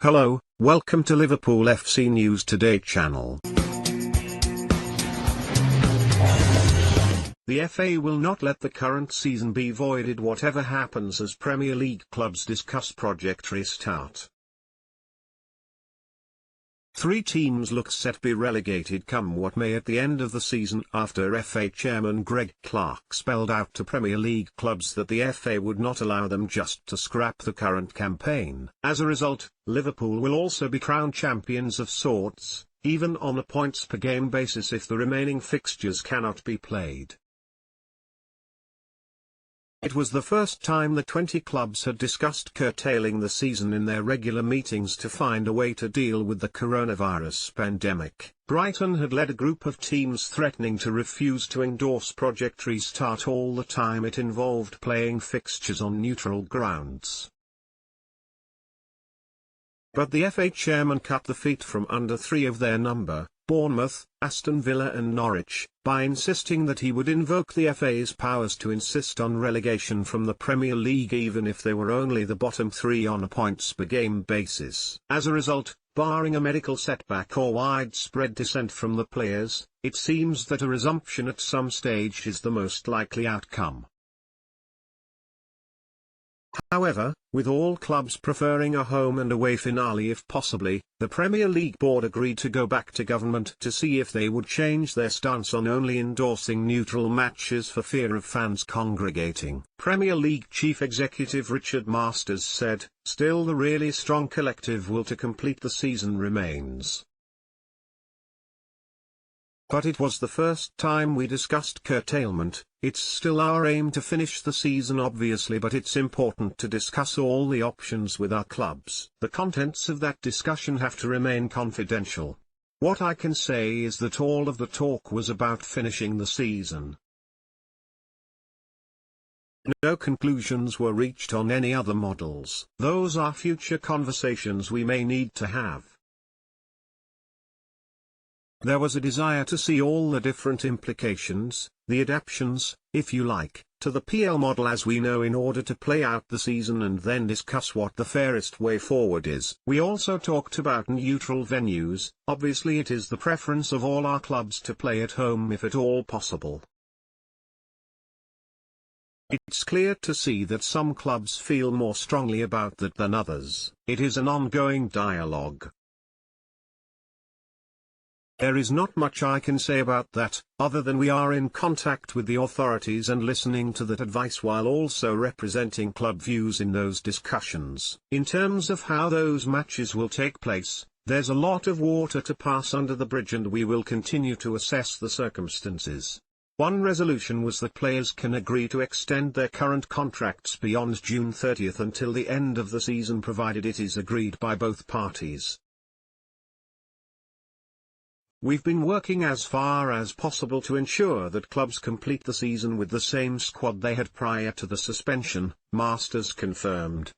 Hello, welcome to Liverpool FC News Today channel. The FA will not let the current season be voided whatever happens as Premier League clubs discuss Project Restart. 3 teams look set to be relegated come what may at the end of the season after FA chairman Greg Clark spelled out to Premier League clubs that the FA would not allow them just to scrap the current campaign. As a result, Liverpool will also be crowned champions of sorts, even on a points per game basis if the remaining fixtures cannot be played. It was the first time the 20 clubs had discussed curtailing the season in their regular meetings to find a way to deal with the coronavirus pandemic. Brighton had led a group of teams threatening to refuse to endorse Project Restart all the time it involved playing fixtures on neutral grounds. But the FA chairman cut the feet from under 3 of their number, Bournemouth, Aston Villa and Norwich, by insisting that he would invoke the FA's powers to insist on relegation from the Premier League even if they were only the bottom 3 on a points per game basis. As a result, barring a medical setback or widespread dissent from the players, it seems that a resumption at some stage is the most likely outcome. However, with all clubs preferring a home and away finale if possibly, the Premier League board agreed to go back to government to see if they would change their stance on only endorsing neutral matches for fear of fans congregating. Premier League Chief Executive Richard Masters said, "Still the really strong collective will to complete the season remains. But it was the first time we discussed curtailment. It's still our aim to finish the season obviously, but it's important to discuss all the options with our clubs. The contents of that discussion have to remain confidential. What I can say is that all of the talk was about finishing the season. No conclusions were reached on any other models. Those are future conversations we may need to have. There was a desire to see all the different implications, the adaptations, if you like, to the PL model as we know in order to play out the season and then discuss what the fairest way forward is. We also talked about neutral venues. Obviously it is the preference of all our clubs to play at home if at all possible. It's clear to see that some clubs feel more strongly about that than others. It is an ongoing dialogue. There is not much I can say about that, other than we are in contact with the authorities and listening to that advice while also representing club views in those discussions. In terms of how those matches will take place, there's a lot of water to pass under the bridge and we will continue to assess the circumstances. One resolution was that players can agree to extend their current contracts beyond June 30th until the end of the season provided it is agreed by both parties. We've been working as far as possible to ensure that clubs complete the season with the same squad they had prior to the suspension, Masters confirmed.